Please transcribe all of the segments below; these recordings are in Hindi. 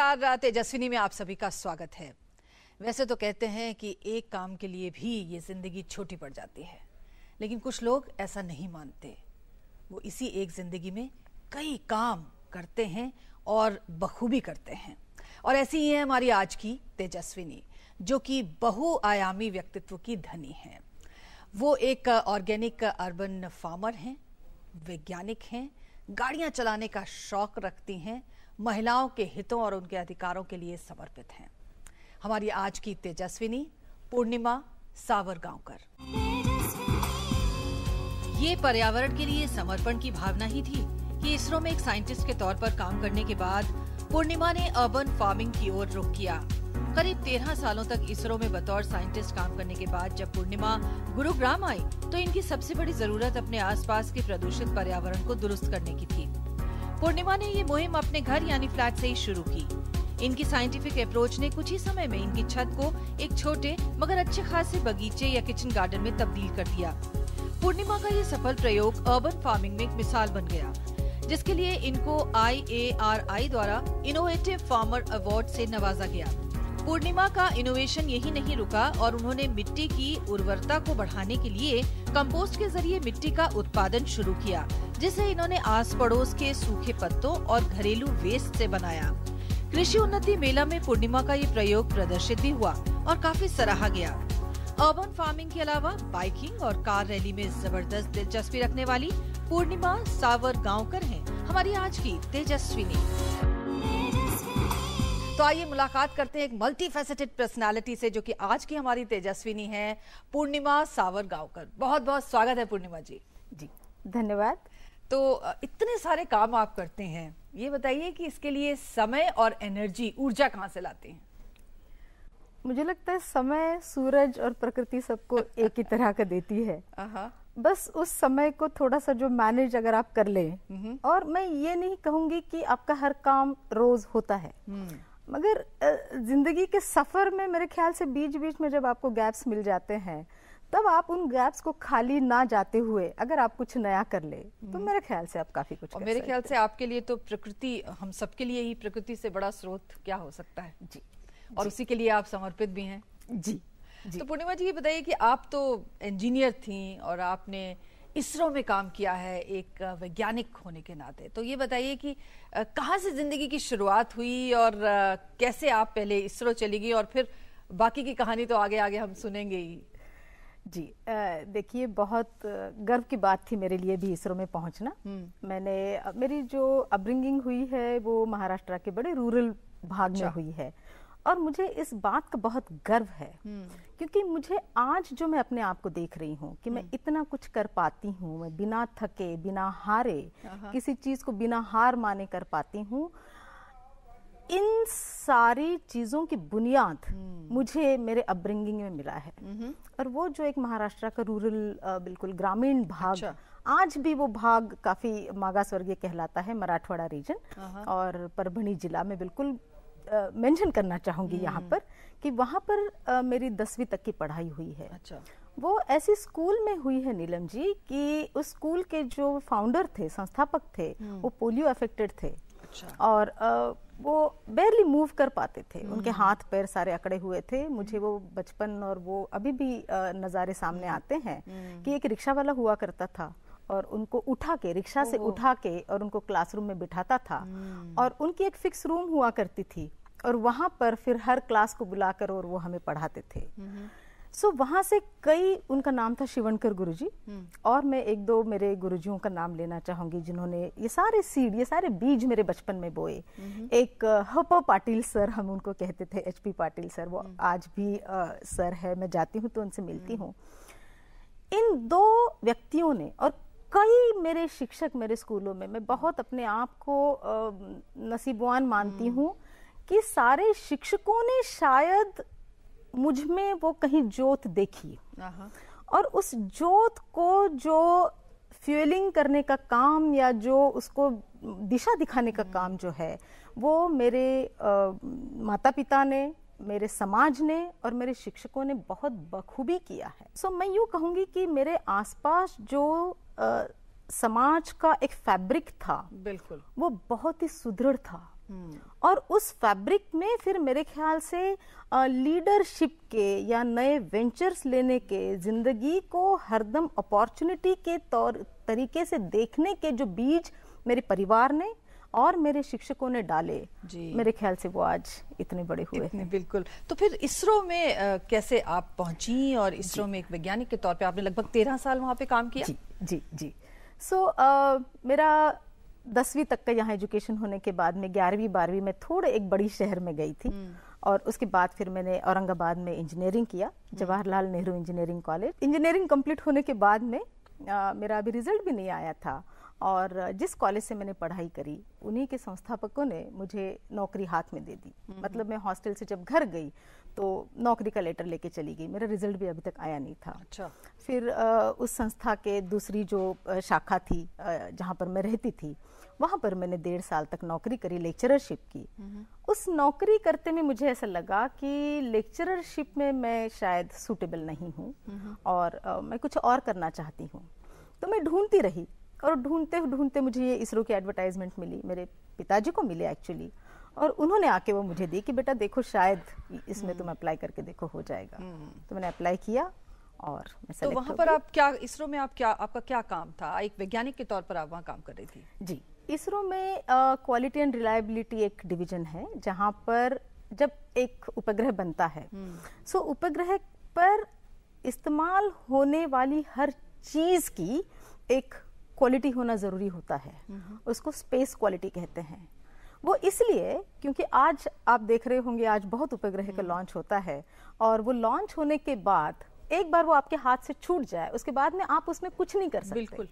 नमस्कार, तेजस्विनी में आप सभी का स्वागत है। वैसे तो कहते हैं कि एक काम के लिए भी ये जिंदगी छोटी पड़ जाती है, लेकिन कुछ लोग ऐसा नहीं मानते। वो इसी एक जिंदगी में कई काम करते हैं और बखूबी करते हैं। और ऐसी ही है हमारी आज की तेजस्विनी, जो कि बहुआयामी व्यक्तित्व की धनी है। वो एक ऑर्गेनिक अर्बन फार्मर हैं, वैज्ञानिक हैं, गाड़ियां चलाने का शौक रखती हैं, महिलाओं के हितों और उनके अधिकारों के लिए समर्पित हैं। हमारी आज की तेजस्विनी पूर्णिमा सावरगांवकर। ये पर्यावरण के लिए समर्पण की भावना ही थी कि इसरो में एक साइंटिस्ट के तौर पर काम करने के बाद पूर्णिमा ने अर्बन फार्मिंग की ओर रुख किया। करीब 13 सालों तक इसरो में बतौर साइंटिस्ट काम करने के बाद जब पूर्णिमा गुरुग्राम आई तो इनकी सबसे बड़ी जरूरत अपने आसपास के प्रदूषित पर्यावरण को दुरुस्त करने की थी। पूर्णिमा ने ये मुहिम अपने घर यानी फ्लैट से ही शुरू की। इनकी साइंटिफिक अप्रोच ने कुछ ही समय में इनकी छत को एक छोटे मगर अच्छे खासे बगीचे या किचन गार्डन में तब्दील कर दिया। पूर्णिमा का ये सफल प्रयोग अर्बन फार्मिंग में एक मिसाल बन गया, जिसके लिए इनको IARI द्वारा इनोवेटिव फार्मर अवार्ड से नवाजा गया। पूर्णिमा का इनोवेशन यही नहीं रुका और उन्होंने मिट्टी की उर्वरता को बढ़ाने के लिए कंपोस्ट के जरिए मिट्टी का उत्पादन शुरू किया, जिसे इन्होंने आस पड़ोस के सूखे पत्तों और घरेलू वेस्ट से बनाया। कृषि उन्नति मेला में पूर्णिमा का ये प्रयोग प्रदर्शित भी हुआ और काफी सराहा गया। अर्बन फार्मिंग के अलावा बाइकिंग और कार रैली में जबरदस्त दिलचस्पी रखने वाली पूर्णिमा सावरगांवकर हैं हमारी आज की तेजस्विनी। तो आइए मुलाकात करते हैं एक मल्टी फैसेटेड पर्सनालिटी से, जो कि आज की हमारी तेजस्विनी है पूर्णिमा सावरगांवकर। बहुत बहुत स्वागत है पूर्णिमा जी। जी धन्यवाद। तो इतने सारे काम आप करते हैं, ये बताइए कि इसके लिए समय और एनर्जी, ऊर्जा कहाँ से लाते हैं? मुझे लगता है समय, सूरज और प्रकृति सबको एक ही तरह का देती है। बस उस समय को थोड़ा सा जो मैनेज अगर आप कर लें, और मैं ये नहीं कहूंगी कि आपका हर काम रोज होता है, मगर जिंदगी के सफर में मेरे ख्याल से बीच बीच में जब आपको गैप्स मिल जाते हैं, तब आप उन गैप्स को खाली ना जाते हुए अगर आप कुछ नया कर ले तो मेरे ख्याल से आप काफी कुछ कर मेरे ख्याल से आपके लिए तो प्रकृति, हम सबके लिए ही प्रकृति से बड़ा स्रोत क्या हो सकता है। जी, और जी। उसी के लिए आप समर्पित भी हैं। जी, जी। तो पूर्णिमा जी ये बताइए कि आप तो इंजीनियर थी और आपने इसरो में काम किया है एक वैज्ञानिक होने के नाते। तो ये बताइए कि कहाँ से जिंदगी की शुरुआत हुई और कैसे आप पहले इसरो चली गई, और फिर बाकी की कहानी तो आगे आगे हम सुनेंगे ही। जी, देखिए, बहुत गर्व की बात थी मेरे लिए भी इसरो में पहुंचना। मेरी जो अपब्रिंगिंग हुई है वो महाराष्ट्र के बड़े रूरल भाग में हुई है, और मुझे इस बात का बहुत गर्व है, क्योंकि मुझे आज जो मैं अपने आप को देख रही हूँ कि मैं इतना कुछ कर पाती हूँ, मैं बिना थके, बिना हारे, किसी चीज को बिना हार माने कर पाती हूँ। इन सारी चीजों की बुनियाद मुझे मेरे अपब्रिंगिंग में मिला है। और वो जो एक महाराष्ट्र का रूरल, बिल्कुल ग्रामीण भाग, आज भी वो भाग काफी मागासवर्गीय कहलाता है, मराठवाड़ा रीजन, और परभणी जिला में बिल्कुल मेंशन करना चाहूंगी यहाँ पर कि वहां पर मेरी 10वीं तक की पढ़ाई हुई है। अच्छा। वो ऐसी स्कूल में हुई है नीलम जी कि उस स्कूल के जो फाउंडर थे, संस्थापक थे, वो पोलियो अफेक्टेड थे। अच्छा। और वो बेरली मूव कर पाते थे, उनके हाथ पैर सारे अकड़े हुए थे। मुझे वो बचपन और वो अभी भी नज़ारे सामने आते हैं कि एक रिक्शा वाला हुआ करता था और उनको उठा के, रिक्शा से उठा के, और उनको क्लासरूम में बिठाता था, और उनकी एक फिक्स रूम हुआ करती थी, और वहां पर फिर हर क्लास को बुलाकर और वो हमें पढ़ाते थे। सो वहां से कई, उनका नाम था शिवणकर गुरुजी, और मैं एक दो मेरे गुरुजियों का नाम लेना चाहूंगी जिन्होंने ये सारे सीड, ये सारे बीज मेरे बचपन में बोए। एक HP पाटिल सर, हम उनको कहते थे, HP पाटिल सर, वो आज भी सर है, मैं जाती हूँ तो उनसे मिलती हूँ। इन दो व्यक्तियों ने, और कई मेरे शिक्षक मेरे स्कूलों में, मैं बहुत अपने आप को नसीबवान मानती हूँ कि सारे शिक्षकों ने शायद मुझ में वो कहीं जोत देखी, और उस जोत को जो फ्यूलिंग करने का काम या जो उसको दिशा दिखाने का काम जो है, वो मेरे माता पिता ने, मेरे समाज ने और मेरे शिक्षकों ने बहुत बखूबी किया है। सो मैं यूँ कहूँगी कि मेरे आसपास जो समाज का एक फैब्रिक था, बिल्कुल, वो बहुत ही सुदृढ़ था, और उस फैब्रिक में फिर मेरे ख्याल से लीडरशिप के या नए वेंचर्स लेने के, जिंदगी को हरदम अपॉर्चुनिटी के तरीके से देखने के जो बीज मेरे परिवार ने और मेरे शिक्षकों ने डाले, मेरे ख्याल से वो आज इतने बड़े हुए हैं। बिल्कुल। तो फिर इसरो में कैसे आप पहुंची, और इसरो में एक वैज्ञानिक के तौर पे आपने लगभग 13 साल वहां पे काम किया? जी। सो मेरा 10वीं तक का यहाँ एजुकेशन होने के बाद में 11वीं 12वीं में थोड़े एक बड़ी शहर में गई थी, और उसके बाद फिर मैंने औरंगाबाद में इंजीनियरिंग किया, Jawaharlal Nehru engineering college. Engineering complete होने के बाद में मेरा अभी रिजल्ट भी नहीं आया था, और जिस कॉलेज से मैंने पढ़ाई करी उन्हीं के संस्थापकों ने मुझे नौकरी हाथ में दे दी। मतलब मैं हॉस्टल से जब घर गई तो नौकरी का लेटर लेके चली गई, मेरा रिजल्ट भी अभी तक आया नहीं था। अच्छा। फिर उस संस्था के दूसरी जो शाखा थी जहाँ पर मैं रहती थी, वहाँ पर मैंने 1.5 साल तक नौकरी करी, लेक्चररशिप की। उस नौकरी करते में मुझे ऐसा लगा कि लेक्चररशिप में मैं शायद सूटेबल नहीं हूँ, और मैं कुछ और करना चाहती हूँ। तो मैं ढूंढती रही, और ढूंढते ढूंढते मुझे ये इसरो की एडवर्टाइजमेंट मिली, मेरे पिताजी को मिले एक्चुअली, और उन्होंने आके वो मुझे दी कि बेटा देखो, शायद इसमें तुम अप्लाई करके देखो, हो जाएगा। तो मैंने अप्लाई किया और मैं तो वहाँ पर आप क्या, इसरो में आपका क्या काम था? एक वैज्ञानिक के तौर पर आप वहाँ काम कर रही थी? जी, इसरो में क्वालिटी एंड रिलायबिलिटी एक डिवीजन है, जहाँ पर जब एक उपग्रह बनता है, सो उपग्रह पर इस्तेमाल होने वाली हर चीज की एक क्वालिटी होना जरूरी होता है। उसको स्पेस क्वालिटी कहते हैं। वो इसलिए क्योंकि आज आप देख रहे होंगे, आज बहुत उपग्रह का लॉन्च होता है, और वो लॉन्च होने के बाद एक बार वो आपके हाथ से छूट जाए, उसके बाद में आप उसमें कुछ नहीं कर सकते। बिल्कुल।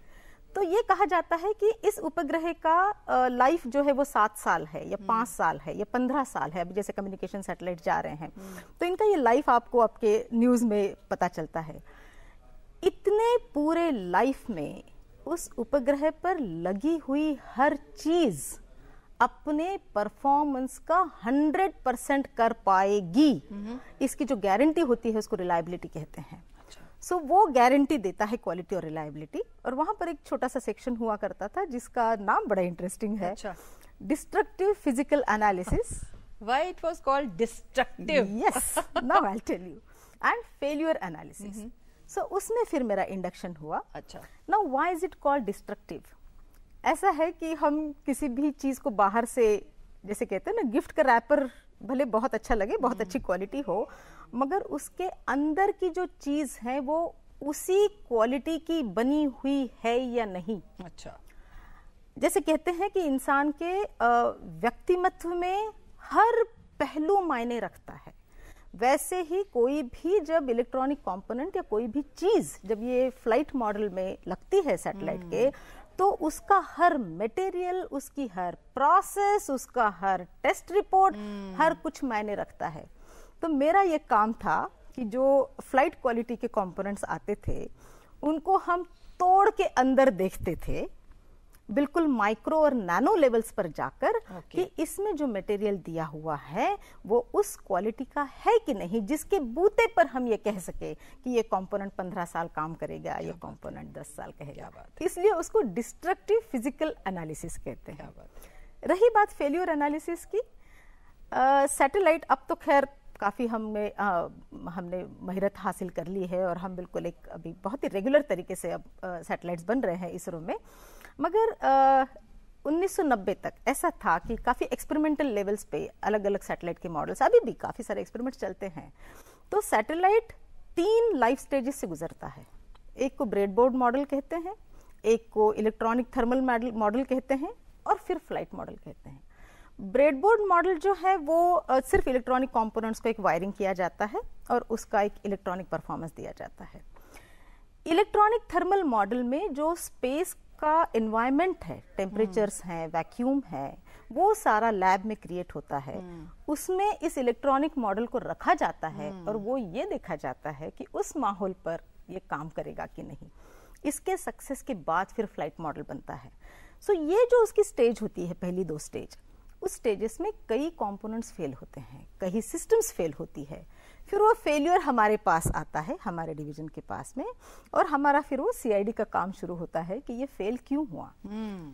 तो ये कहा जाता है कि इस उपग्रह का लाइफ जो है वो 7 साल है, या 5 साल है, या 15 साल है। अभी जैसे कम्युनिकेशन सैटेलाइट जा रहे हैं, तो इनका ये लाइफ आपको आपके न्यूज में पता चलता है। इतने पूरे लाइफ में उस उपग्रह पर लगी हुई हर चीज अपने परफॉर्मेंस का 100% कर पाएगी, इसकी जो गारंटी होती है उसको रिलायबिलिटी कहते हैं। सो वो गारंटी देता है क्वालिटी और रिलायबिलिटी। और वहां पर एक छोटा सा सेक्शन हुआ करता था जिसका नाम बड़ा इंटरेस्टिंग है, destructive physical analysis. Why it was called destructive? Yes, now I will tell you. And failure analysis. So उसमें फिर मेरा इंडक्शन हुआ। अच्छा। Now why is it called destructive? ऐसा है कि हम किसी भी चीज को बाहर से, जैसे कहते हैं ना, गिफ्ट का रैपर भले बहुत अच्छा लगे, बहुत अच्छी क्वालिटी हो, मगर उसके अंदर की जो चीज है वो उसी क्वालिटी की बनी हुई है या नहीं। अच्छा। जैसे कहते हैं कि इंसान के व्यक्तिमत्व में हर पहलू मायने रखता है, वैसे ही कोई भी जब इलेक्ट्रॉनिक कंपोनेंट या कोई भी चीज जब ये फ्लाइट मॉडल में लगती है सैटेलाइट के, तो उसका हर मटेरियल, उसकी हर प्रोसेस, उसका हर टेस्ट रिपोर्ट, हर कुछ मायने रखता है। तो मेरा ये काम था कि जो फ्लाइट क्वालिटी के कंपोनेंट्स आते थे उनको हम तोड़ के अंदर देखते थे, बिल्कुल माइक्रो और नैनो लेवल्स पर जाकर, कि इसमें जो मटेरियल दिया हुआ है वो उस क्वालिटी का है कि नहीं, जिसके बूते पर हम ये कह सके कि ये कंपोनेंट 15 साल काम करेगा, ये कंपोनेंट 10 साल कहेगा। इसलिए उसको डिस्ट्रक्टिव फिजिकल एनालिसिस कहते हैं। रही बात फेल्यूर एनालिसिस की, सैटेलाइट अब तो खैर काफ़ी हमने महारत हासिल कर ली है, और हम बिल्कुल एक अभी बहुत ही रेगुलर तरीके से अब सैटेलाइट्स बन रहे हैं इसरो में। मगर 1990 तक ऐसा था कि काफ़ी एक्सपेरिमेंटल लेवल्स पे अलग अलग सैटेलाइट के मॉडल्स, अभी भी काफ़ी सारे एक्सपेरिमेंट चलते हैं। तो सैटेलाइट 3 लाइफ स्टेजेस से गुजरता है। एक को ब्रेडबोर्ड मॉडल कहते हैं, एक को इलेक्ट्रॉनिक थर्मल मॉडल कहते हैं, और फिर फ्लाइट मॉडल कहते हैं। ब्रेडबोर्ड मॉडल जो है वो सिर्फ इलेक्ट्रॉनिक कंपोनेंट्स को एक वायरिंग किया जाता है और उसका एक इलेक्ट्रॉनिक परफॉर्मेंस दिया जाता है। इलेक्ट्रॉनिक थर्मल मॉडल में जो स्पेस का एनवायरनमेंट है, टेम्परेचर्स हैं, वैक्यूम है, वो सारा लैब में क्रिएट होता है। उसमें इस इलेक्ट्रॉनिक मॉडल को रखा जाता है और वो ये देखा जाता है कि उस माहौल पर ये काम करेगा कि नहीं। इसके सक्सेस के बाद फिर फ्लाइट मॉडल बनता है। सो ये जो उसकी स्टेज होती है, पहली 2 स्टेज, उस स्टेजेस में कई कंपोनेंट्स फेल होते हैं, कई सिस्टम्स फेल होती है। फिर वो फेल्यूर हमारे पास आता है, हमारे डिवीजन के पास में, और हमारा फिर वो सीआईडी का काम शुरू होता है कि ये फेल क्यों हुआ।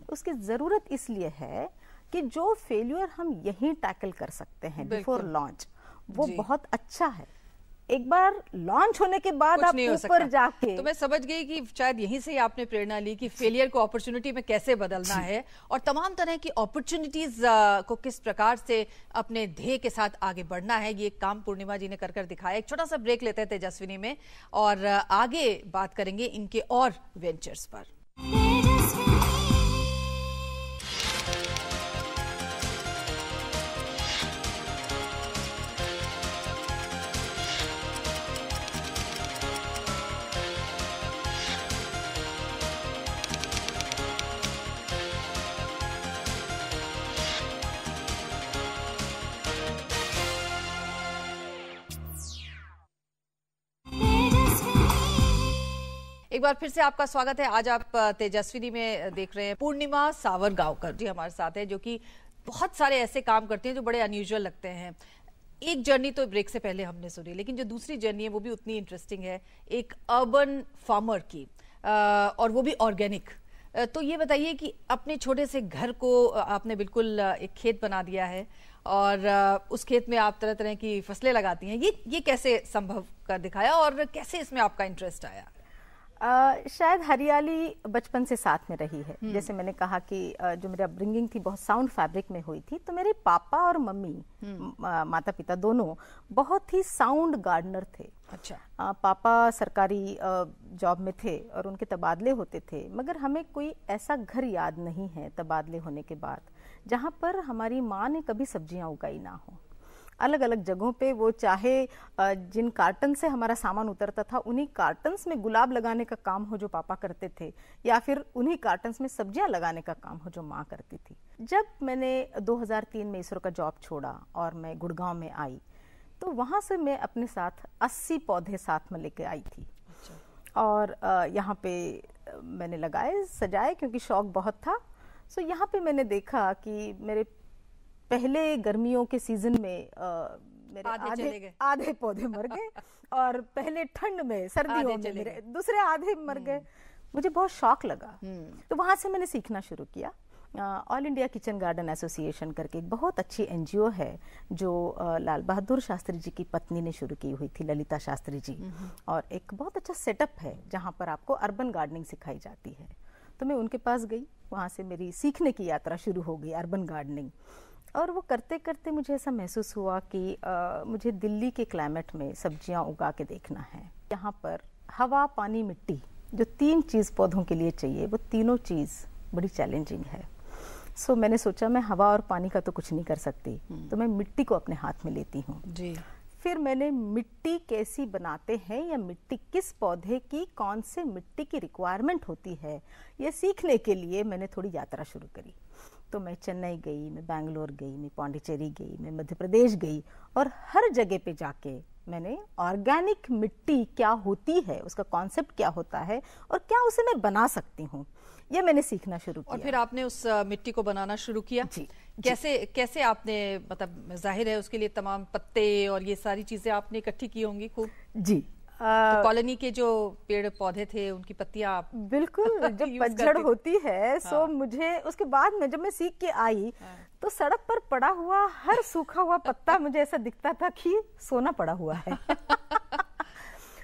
उसकी जरूरत इसलिए है कि जो फेल्यूर हम यहीं टैकल कर सकते हैं बिफोर लॉन्च, वो बहुत अच्छा है। एक बार लॉन्च होने के बाद आप ऊपर जाके, तो मैं समझ गई कि शायद यहीं से ही आपने प्रेरणा ली कि फेलियर को अपॉर्चुनिटी में कैसे बदलना है और तमाम तरह की अपॉर्चुनिटीज को किस प्रकार से अपने ध्येय के साथ आगे बढ़ना है। ये काम पूर्णिमा जी ने कर कर दिखाया। एक छोटा सा ब्रेक लेते हैं तेजस्विनी में और आगे बात करेंगे इनके और वेंचर्स पर। एक बार फिर से आपका स्वागत है। आज आप तेजस्विनी में देख रहे हैं पूर्णिमा सावरगांवकर जी हमारे साथ है, जो कि बहुत सारे ऐसे काम करते हैं जो बड़े अनयूजुअल लगते हैं। एक जर्नी तो ब्रेक से पहले हमने सुनी, लेकिन जो दूसरी जर्नी है वो भी उतनी इंटरेस्टिंग है, एक अर्बन फार्मर की, और वो भी ऑर्गेनिक। तो ये बताइए कि अपने छोटे से घर को आपने बिल्कुल एक खेत बना दिया है और उस खेत में आप तरह तरह की फसलें लगाती हैं। ये कैसे संभव कर दिखाया और कैसे इसमें आपका इंटरेस्ट आया? शायद हरियाली बचपन से साथ में रही है। जैसे मैंने कहा कि जो मेरी अपब्रिंगिंग थी बहुत साउंड फैब्रिक में हुई थी, तो मेरे पापा और मम्मी, माता पिता दोनों बहुत ही साउंड गार्डनर थे। अच्छा। पापा सरकारी जॉब में थे और उनके तबादले होते थे, मगर हमें कोई ऐसा घर याद नहीं है तबादले होने के बाद जहाँ पर हमारी माँ ने कभी सब्जियाँ उगाई ना हो। अलग अलग जगहों पे वो चाहे जिन कार्टन से हमारा सामान उतरता था उन्हीं कार्टन्स में गुलाब लगाने का काम हो जो पापा करते थे, या फिर उन्हीं कार्टन्स में सब्जियां लगाने का काम हो जो माँ करती थी। जब मैंने 2003 में इसरो का जॉब छोड़ा और मैं गुड़गांव में आई, तो वहाँ से मैं अपने साथ 80 पौधे साथ में लेके आई थी। अच्छा। और यहाँ पे मैंने लगाए, सजाए, क्योंकि शौक बहुत था। सो यहाँ पे मैंने देखा कि मेरे पहले गर्मियों के सीजन में मेरे आधे पौधे मर गए और पहले ठंड में, सर्दियों में मेरे दूसरे आधे मर गए। मुझे बहुत शौक लगा, तो वहां से मैंने सीखना शुरू किया। All India kitchen garden association करके एक बहुत अच्छी एनजीओ है जो लाल बहादुर शास्त्री जी की पत्नी ने शुरू की हुई थी, ललिता शास्त्री जी, और एक बहुत अच्छा सेटअप है जहाँ पर आपको अर्बन गार्डनिंग सिखाई जाती है। तो मैं उनके पास गई, वहाँ से मेरी सीखने की यात्रा शुरू हो गई अर्बन गार्डनिंग। और वो करते करते मुझे ऐसा महसूस हुआ कि मुझे दिल्ली के क्लाइमेट में सब्जियां उगा के देखना है। यहाँ पर हवा, पानी, मिट्टी, जो 3 चीज़ पौधों के लिए चाहिए, वो तीनों चीज़ बड़ी चैलेंजिंग है। सो मैंने सोचा मैं हवा और पानी का तो कुछ नहीं कर सकती, तो मैं मिट्टी को अपने हाथ में लेती हूँ जी। फिर मैंने मिट्टी कैसी बनाते हैं या मिट्टी किस पौधे की कौन से मिट्टी की रिक्वायरमेंट होती है, ये सीखने के लिए मैंने थोड़ी यात्रा शुरू करी। तो मैं चेन्नई गई, मैं बैंगलोर गई, मैं पौंडीचेरी गई, मैं मध्य प्रदेश गई, और हर जगह पे जाके मैंने ऑर्गेनिक मिट्टी क्या होती है, उसका कॉन्सेप्ट क्या होता है और क्या उसे मैं बना सकती हूँ, ये मैंने सीखना शुरू किया। और फिर आपने उस मिट्टी को बनाना शुरू किया जी। कैसे आपने, मतलब जाहिर है उसके लिए तमाम पत्ते और ये सारी चीजें आपने इकट्ठी की होंगी खूब जी। तो कॉलोनी के जो पेड़ पौधे थे उनकी पत्तियां आप बिल्कुल जब पतझड़ होती है, सो मुझे उसके बाद में जब मैं सीख के आई तो सड़क पर पड़ा हुआ हर सूखा हुआ पत्ता मुझे ऐसा दिखता था कि सोना पड़ा हुआ है।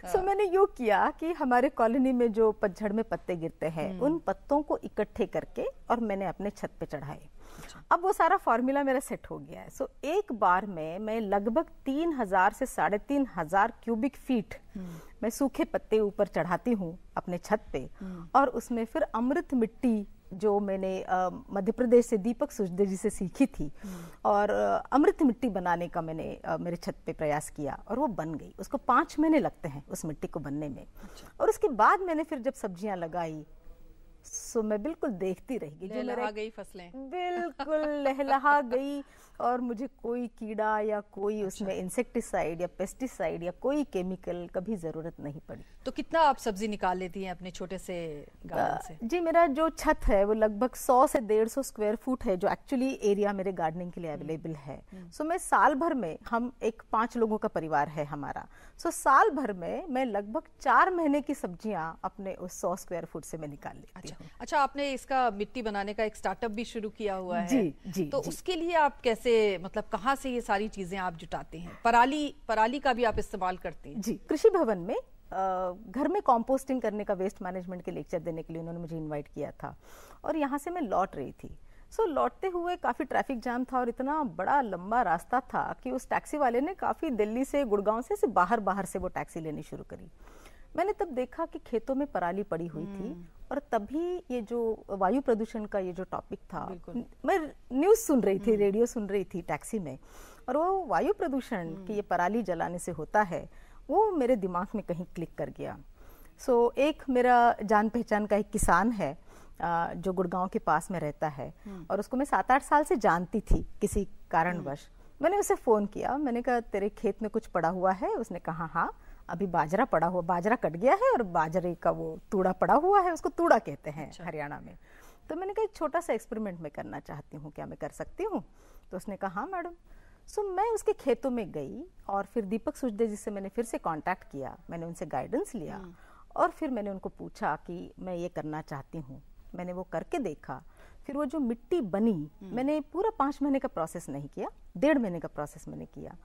सो मैंने यूँ किया कि हमारे कॉलोनी में जो पतझड़ में पत्ते गिरते हैं उन पत्तों को इकट्ठे करके और मैंने अपने छत पे चढ़ाए। अब वो सारा फॉर्मूला मेरा सेट हो गया है। सो एक बार में मैं लगभग 3000 से 3500 क्यूबिक फीट मैं सूखे पत्ते ऊपर चढ़ाती हूँ अपने छत पे, और उसमें फिर अमृत मिट्टी जो मैंने मध्य प्रदेश से दीपक सुजदे जी से सीखी थी, और अमृत मिट्टी बनाने का मैंने मेरे छत पे प्रयास किया और वो बन गई। उसको 5 महीने लगते हैं उस मिट्टी को बनने में। और उसके बाद मैंने फिर जब सब्जियां लगाई, सो मैं बिल्कुल देखती रह गई, लहलहा गई फसलें, बिल्कुल लहलहा गई, और मुझे कोई कीड़ा या कोई उसमें इंसेक्टिसाइड या पेस्टिसाइड या कोई केमिकल कभी जरूरत नहीं पड़ी। तो कितना आप सब्जी निकाल लेती हैं अपने छोटे से गार्डन से? जी, मेरा जो छत है वो लगभग 100 से 150 स्क्वायर फुट है, जो एक्चुअली एरिया मेरे गार्डनिंग के लिए अवेलेबल है। सो मैं साल भर में, हम एक 5 लोगों का परिवार है हमारा, सो साल भर में मैं लगभग 4 महीने की सब्जियां अपने उस 100 स्क्वायर फुट से मैं निकाल लेती हूँ। अच्छा, आपने इसका मिट्टी बनाने का एक स्टार्टअप भी शुरू किया हुआ है। जी, तो जी. उसके लिए आप कैसे, मतलब कहाँ से ये सारी चीजें आप जुटाते हैं? पराली का भी आप इस्तेमाल करते हैं? जी, कृषि भवन में घर में कंपोस्टिंग करने का, वेस्ट मैनेजमेंट के लेक्चर देने के लिए उन्होंने मुझे इनवाइट किया था और यहाँ से मैं लौट रही थी। लौटते हुए काफ़ी ट्रैफिक जाम था और इतना बड़ा लंबा रास्ता था कि उस टैक्सी वाले ने काफ़ी दिल्ली से, गुड़गांव से बाहर से वो टैक्सी लेनी शुरू करी। मैंने तब देखा कि खेतों में पराली पड़ी हुई थी और तभी ये जो वायु प्रदूषण का ये जो टॉपिक था, मैं न्यूज़ सुन रही थी, रेडियो सुन रही थी टैक्सी में, और वो वायु प्रदूषण कि ये पराली जलाने से होता है, वो मेरे दिमाग में कहीं क्लिक कर गया। एक मेरा जान पहचान का एक किसान है जो गुड़गांव के पास में रहता है और उसको मैं 7-8 साल से जानती थी किसी कारणवश। मैंने उसे फ़ोन किया, मैंने कहा तेरे खेत में कुछ पड़ा हुआ है? उसने कहा हाँ, अभी बाजरा पड़ा हुआ, बाजरा कट गया है और बाजरे का वो तूड़ा पड़ा हुआ है, उसको तूड़ा कहते हैं हरियाणा में। तो मैंने कहा एक छोटा सा एक्सपेरिमेंट मैं करना चाहती हूँ, क्या मैं कर सकती हूँ? तो उसने कहा हाँ मैडम। मैं उसके खेतों में गई और फिर दीपक सुजदे जी से मैंने फिर से कांटेक्ट किया, मैंने उनसे गाइडेंस लिया और फिर मैंने उनको पूछा कि मैं ये करना चाहती हूँ। मैंने वो करके देखा, फिर वो जो मिट्टी बनी, मैंने पूरा 5 महीने का प्रोसेस नहीं किया, 1.5 महीने का प्रोसेस मैंने किया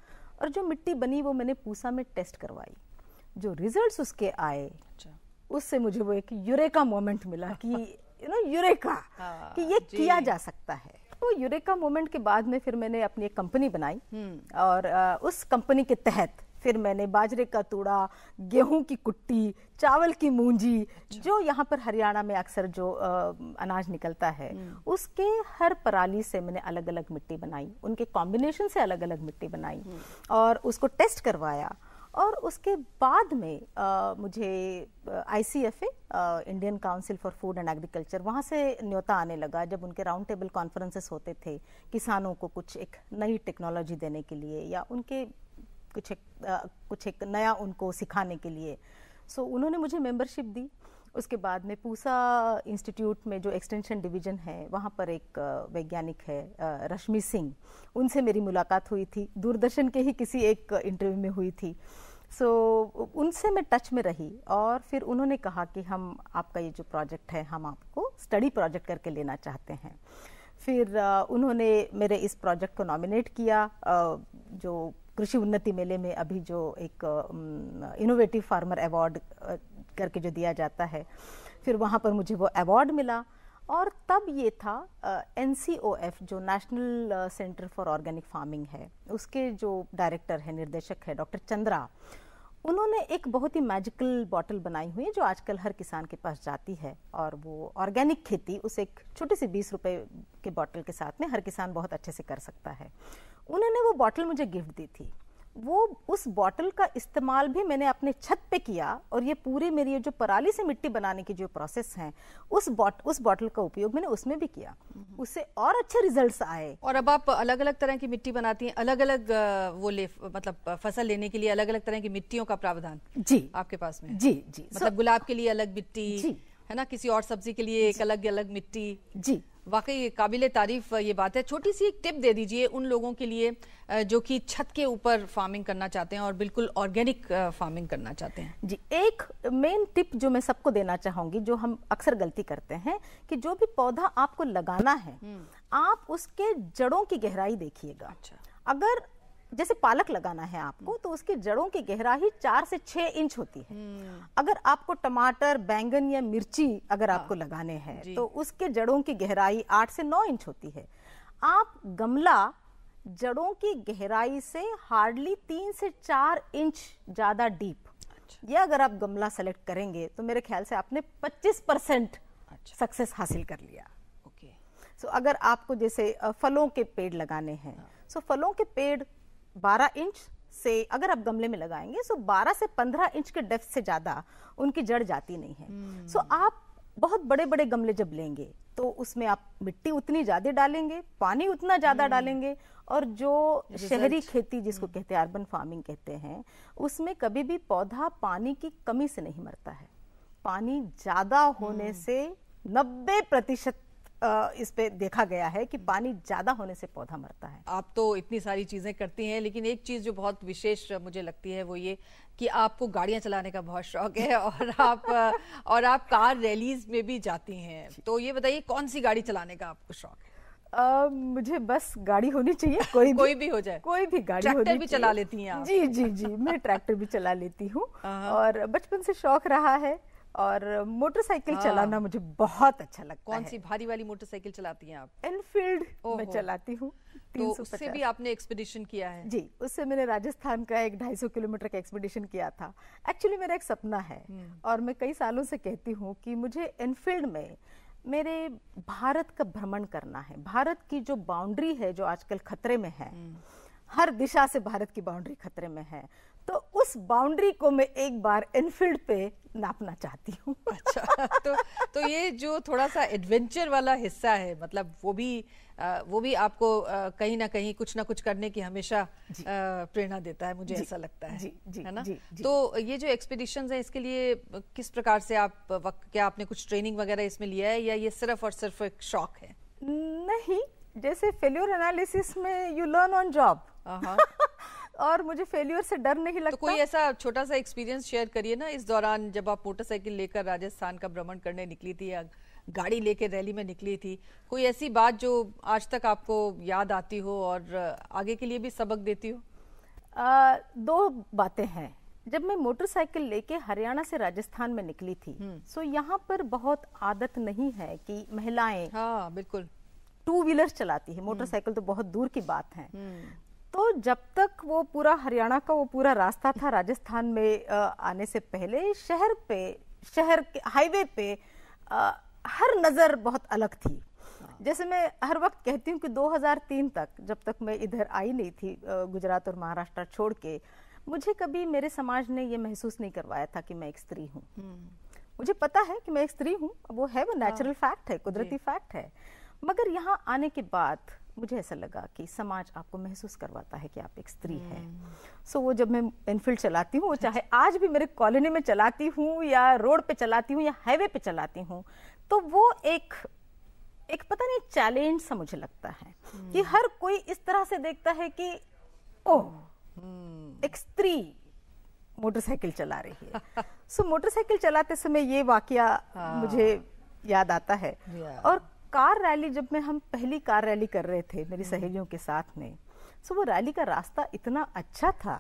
और जो मिट्टी बनी वो मैंने पूसा में टेस्ट करवाई। जो रिजल्ट्स उसके आए, उससे मुझे वो एक यूरेका मोमेंट मिला कि यूरेका कि ये किया जा सकता है। तो यूरेका मोमेंट के बाद में फिर मैंने अपनी एक कंपनी बनाई और उस कंपनी के तहत फिर मैंने बाजरे का तूड़ा, गेहूं की कुट्टी, चावल की मूंजी, जो यहाँ पर हरियाणा में अक्सर जो अनाज निकलता है, उसके हर पराली से मैंने अलग अलग मिट्टी बनाई, उनके कॉम्बिनेशन से अलग अलग मिट्टी बनाई और उसको टेस्ट करवाया। और उसके बाद में मुझे ICFA, Indian council for food and agriculture, वहाँ से न्योता आने लगा जब उनके राउंड टेबल कॉन्फ्रेंसेस होते थे किसानों को कुछ एक नई टेक्नोलॉजी देने के लिए या उनके कुछ एक नया उनको सिखाने के लिए। उन्होंने मुझे मेंबरशिप दी। उसके बाद में पूसा इंस्टीट्यूट में जो एक्सटेंशन डिवीजन है, वहाँ पर एक वैज्ञानिक है रश्मि सिंह, उनसे मेरी मुलाकात हुई थी, दूरदर्शन के ही किसी एक इंटरव्यू में हुई थी। उनसे मैं टच में रही और फिर उन्होंने कहा कि हम आपका ये जो प्रोजेक्ट है, हम आपको स्टडी प्रोजेक्ट करके लेना चाहते हैं। फिर उन्होंने मेरे इस प्रोजेक्ट को नॉमिनेट किया, जो कृषि उन्नति मेले में अभी जो एक इनोवेटिव फार्मर अवार्ड करके जो दिया जाता है, फिर वहाँ पर मुझे वो अवार्ड मिला। और तब ये था NCOF, जो national centre for organic farming है, उसके जो डायरेक्टर है, निर्देशक है डॉक्टर चंद्रा, उन्होंने एक बहुत ही मैजिकल बॉटल बनाई हुई है जो आजकल हर किसान के पास जाती है और वो ऑर्गेनिक खेती उस एक छोटी सी 20 रुपए के बॉटल के साथ में हर किसान बहुत अच्छे से कर सकता है। उन्होंने वो बॉटल मुझे गिफ्ट दी थी। वो उस बॉटल का इस्तेमाल भी मैंने अपने छत पे किया और ये पूरी मेरी जो पराली से मिट्टी बनाने की जो प्रोसेस है, उस बॉटल का उपयोग मैंने उसमें भी किया, उससे और अच्छे रिजल्ट्स आए। और अब आप अलग अलग तरह की मिट्टी बनाती हैं, अलग अलग मतलब फसल लेने के लिए अलग अलग तरह की मिट्टियों का प्रावधान जी आपके पास में? जी जी। मतलब गुलाब के लिए अलग मिट्टी है ना, किसी और सब्जी के लिए एक अलग अलग मिट्टी। जी, वाकई काबिले तारीफ ये बात है। छोटी सी एक टिप दे दीजिए उन लोगों के लिए जो कि छत के ऊपर फार्मिंग करना चाहते हैं और बिल्कुल ऑर्गेनिक फार्मिंग करना चाहते हैं। जी, एक मेन टिप जो मैं सबको देना चाहूंगी, जो हम अक्सर गलती करते हैं, कि जो भी पौधा आपको लगाना है, आप उसके जड़ों की गहराई देखिएगा। अच्छा। अगर जैसे पालक लगाना है आपको, तो उसकी जड़ों की गहराई 4 से 6 इंच होती है। अगर आपको टमाटर, बैंगन या मिर्ची अगर आपको लगाने हैं, तो उसके जड़ों की गहराई 8 से 9 इंच होती है। आप गमला जड़ों की गहराई से हार्डली 3 से 4 इंच ज्यादा डीप, ये अगर आप गमला सेलेक्ट करेंगे तो मेरे ख्याल से आपने 25% सक्सेस हासिल कर लिया। अगर आपको जैसे फलों के पेड़ लगाने हैं, फलों के पेड़ 12 इंच से अगर आप गमले में लगाएंगे, 12 से 15 इंच के डेप्थ से ज्यादा उनकी जड़ जाती नहीं है। आप बहुत बड़े बड़े गमले जब लेंगे तो उसमें आप मिट्टी उतनी ज्यादा डालेंगे, पानी उतना ज्यादा डालेंगे, और जो शहरी खेती जिसको कहते हैं, अर्बन फार्मिंग कहते हैं, उसमें कभी भी पौधा पानी की कमी से नहीं मरता है। पानी ज्यादा होने से 90% इस पे देखा गया है कि पानी ज्यादा होने से पौधा मरता है। आप तो इतनी सारी चीजें करती हैं, लेकिन एक चीज जो बहुत विशेष मुझे लगती है वो ये कि आपको गाड़ियां चलाने का बहुत शौक है और आप कार रैलीज में भी जाती हैं। तो ये बताइए, कौन सी गाड़ी चलाने का आपको शौक है? मुझे बस गाड़ी होनी चाहिए, कोई भी हो जाए, कोई भी गाड़ी होनी चाहिए। ट्रैक्टर भी चला लेती हैं आप? जी जी जी, मैं ट्रैक्टर भी चला लेती हूँ और बचपन से शौक रहा है। और मोटरसाइकिल चलाना मुझे बहुत अच्छा लगता है। कौन सी भारी वाली मोटरसाइकिल चलाती हैं आप? एनफील्ड मैं चलाती हूँ। तो उससे भी आपने एक्सपीडिशन किया है? जी, उससे मैंने राजस्थान का एक 250 किलोमीटर का एक्सपीडिशन किया था। एक्चुअली मेरा एक सपना है और मैं कई सालों से कहती हूँ कि मुझे एनफील्ड में मेरे भारत का भ्रमण करना है। भारत की जो बाउंड्री है जो आजकल खतरे में है, हर दिशा से भारत की बाउंड्री खतरे में है, तो उस बाउंड्री को मैं एक बार एनफील्ड पे नापना चाहती हूँ। अच्छा, तो ये जो थोड़ा सा एडवेंचर वाला हिस्सा है, मतलब वो भी आपको कहीं ना कहीं कुछ ना कुछ करने की हमेशा प्रेरणा देता है, मुझे ऐसा लगता है। है ना? तो ये जो एक्सपीडिशंस है, इसके लिए किस प्रकार से क्या आपने कुछ ट्रेनिंग वगैरह इसमें लिया है, या ये सिर्फ और सिर्फ एक शौक है? नहीं, जैसे फेल्योर एनालिसिस में यू लर्न ऑन जॉब और मुझे फेल्योर से डर नहीं लगता। तो कोई ऐसा छोटा सा एक्सपीरियंस शेयर करिए ना, इस दौरान जब आप मोटरसाइकिल लेकर राजस्थान का भ्रमण करने निकली थी या गाड़ी लेकर रैली में निकली थी, कोई ऐसी बात जो आज तक आपको याद आती हो और आगे के लिए भी सबक देती हो? 2 बातें हैं। जब मैं मोटरसाइकिल लेके हरियाणा से राजस्थान में निकली थी, सो यहाँ पर बहुत आदत नहीं है कि महिलाएं बिल्कुल 2 व्हीलर चलाती है, मोटरसाइकिल तो बहुत दूर की बात है। तो जब तक वो पूरा हरियाणा का वो पूरा रास्ता था राजस्थान में आने से पहले, शहर के हाईवे पे हर नजर बहुत अलग थी। जैसे मैं हर वक्त कहती हूँ कि 2003 तक, जब तक मैं इधर आई नहीं थी गुजरात और महाराष्ट्र छोड़ के, मुझे कभी मेरे समाज ने ये महसूस नहीं करवाया था कि मैं एक स्त्री हूँ। मुझे पता है कि मैं एक स्त्री हूँ, वो है, वो नेचुरल फैक्ट है, कुदरती फैक्ट है। मगर यहाँ आने के बाद मुझे ऐसा लगा कि समाज आपको महसूस करवाता है कि आप एक स्त्री हैं। सो वो जब मैं एनफील्ड चलाती हूँ, चाहे आज भी मेरे कॉलोनी में चलाती हूँ या रोड पे चलाती हूँ या हाईवे पे चलाती हूँ, तो वो एक पता नहीं चैलेंज सा मुझे लगता है कि हर कोई इस तरह से देखता है कि एक स्त्री मोटरसाइकिल चला रही है। सो मोटरसाइकिल चलाते समय ये वाकया मुझे याद आता है। और कार रैली, जब हम पहली कार रैली कर रहे थे मेरी सहेलियों के साथ में, सो वो रैली का रास्ता इतना अच्छा था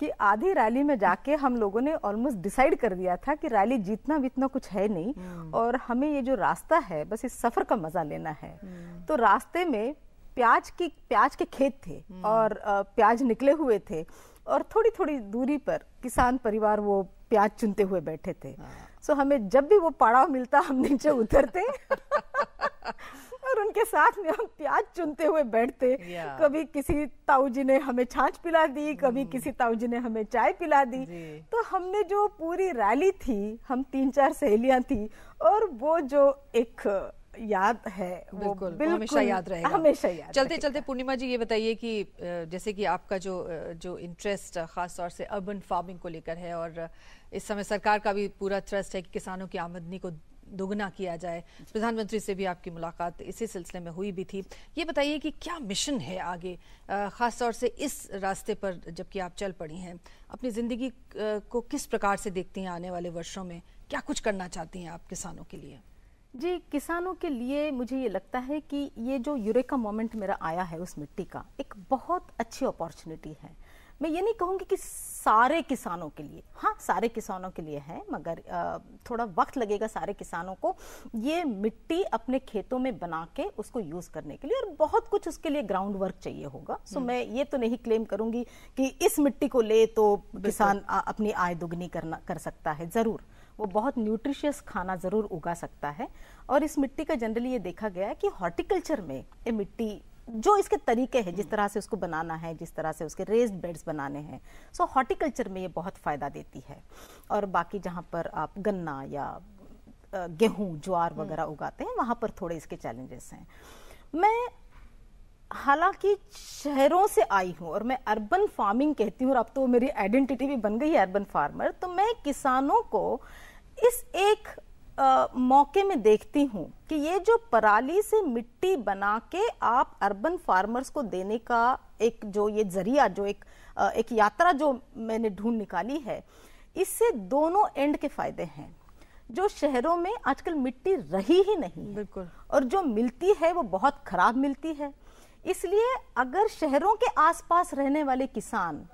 कि आधी रैली में जाके हम लोगों ने ऑलमोस्ट डिसाइड कर दिया था कि रैली जीतना वितना कुछ है नहीं और हमें ये जो रास्ता है बस इस सफर का मजा लेना है। तो रास्ते में प्याज के खेत थे और प्याज निकले हुए थे और थोड़ी थोड़ी दूरी पर किसान परिवार वो प्याज चुनते हुए बैठे थे। सो हमें जब भी वो पड़ाव मिलता हम नीचे उतरते और उनके साथ में हम प्याज चुनते हुए बैठते। कभी किसी ताऊ जी ने हमें छाछ पिला दी, कभी किसी ताऊ जी ने हमें चाय पिला दी। तो हमने जो पूरी रैली थी, हम 3-4 सहेलियां थी, और वो जो एक याद है वो बिल्कुल हमेशा याद रहेगा, हमेशा याद। चलते पूर्णिमा जी, ये बताइए कि जैसे कि आपका जो इंटरेस्ट खास तौर से अर्बन फार्मिंग को लेकर है और इस समय सरकार का भी पूरा ट्रस्ट है कि किसानों की आमदनी को दोगुना किया जाए, प्रधानमंत्री से भी आपकी मुलाकात इसी सिलसिले में हुई भी थी। ये बताइए कि क्या मिशन है आगे, खास तौर से इस रास्ते पर जबकि आप चल पड़ी हैं, अपनी जिंदगी को किस प्रकार से देखती हैं आने वाले वर्षों में, क्या कुछ करना चाहती हैं आप किसानों के लिए? जी, किसानों के लिए मुझे ये लगता है कि ये जो यूरेका मोमेंट मेरा आया है उस मिट्टी का, एक बहुत अच्छी अपॉर्चुनिटी है। मैं ये नहीं कहूँगी कि सारे किसानों के लिए, हाँ सारे किसानों के लिए है, मगर थोड़ा वक्त लगेगा सारे किसानों को ये मिट्टी अपने खेतों में बना के उसको यूज करने के लिए, और बहुत कुछ उसके लिए ग्राउंड वर्क चाहिए होगा। सो मैं ये तो नहीं क्लेम करूंगी कि इस मिट्टी को ले तो किसान अपनी आय दुगनी कर सकता है। जरूर वो बहुत न्यूट्रिशियस खाना जरूर उगा सकता है, और इस मिट्टी का जनरली ये देखा गया है कि हॉर्टिकल्चर में ये मिट्टी जो इसके तरीके हैं, जिस तरह से उसको बनाना है, जिस तरह से उसके रेज्ड बेड्स बनाने हैं, सो हॉर्टिकल्चर में ये बहुत फायदा देती है। और बाकी जहाँ पर आप गन्ना या गेहूं ज्वार वगैरह उगाते हैं वहां पर थोड़े इसके चैलेंजेस हैं। मैं हालांकि शहरों से आई हूं और मैं अर्बन फार्मिंग कहती हूँ, और अब तो मेरी आइडेंटिटी भी बन गई है अर्बन फार्मर, तो मैं किसानों को इस एक मौके में देखती हूँ कि ये जो पराली से मिट्टी बना के आप अर्बन फार्मर्स को देने का एक जो ये जरिया, जो एक यात्रा जो मैंने ढूंढ निकाली है, इससे दोनों एंड के फायदे हैं। जो शहरों में आजकल मिट्टी रही ही नहीं है, बिल्कुल, और जो मिलती है वो बहुत खराब मिलती है। इसलिए अगर शहरों के आसपास रहने वाले किसान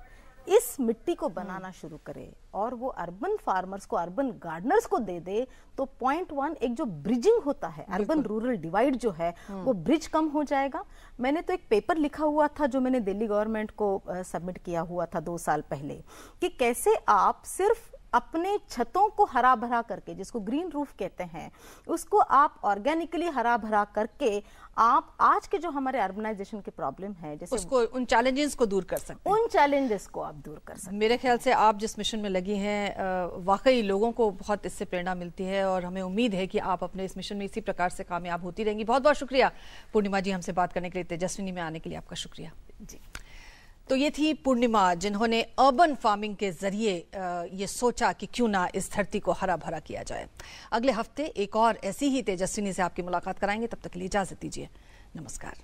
इस मिट्टी को बनाना शुरू करे और वो अर्बन फार्मर्स को, अर्बन गार्डनर्स को दे दे, तो पॉइंट 1 एक जो ब्रिजिंग होता है, अर्बन रूरल डिवाइड जो है, वो ब्रिज कम हो जाएगा। मैंने तो एक पेपर लिखा हुआ था जो मैंने दिल्ली गवर्नमेंट को सबमिट किया हुआ था 2 साल पहले, कि कैसे आप सिर्फ अपने छतों को हरा भरा करके, जिसको ग्रीन रूफ कहते हैं, उसको आप ऑर्गेनिकली हरा भरा करके आप आज के जो हमारे अर्बनाइजेशन के प्रॉब्लम है, जैसे उसको, उन चैलेंजेस को दूर कर सकते हैं। उन चैलेंजेस को आप दूर कर सकते हैं। मेरे ख्याल से आप जिस मिशन में लगी हैं, वाकई लोगों को बहुत इससे प्रेरणा मिलती है और हमें उम्मीद है कि आप अपने इस मिशन में इसी प्रकार से कामयाब होती रहेंगी। बहुत बहुत शुक्रिया पूर्णिमा जी, हमसे बात करने के लिए, तेजस्विनी में आने के लिए आपका शुक्रिया जी। तो ये थी पूर्णिमा, जिन्होंने अर्बन फार्मिंग के जरिए ये सोचा कि क्यों ना इस धरती को हरा भरा किया जाए। अगले हफ्ते एक और ऐसी ही तेजस्विनी से आपकी मुलाकात कराएंगे। तब तक के लिए इजाजत दीजिए। नमस्कार।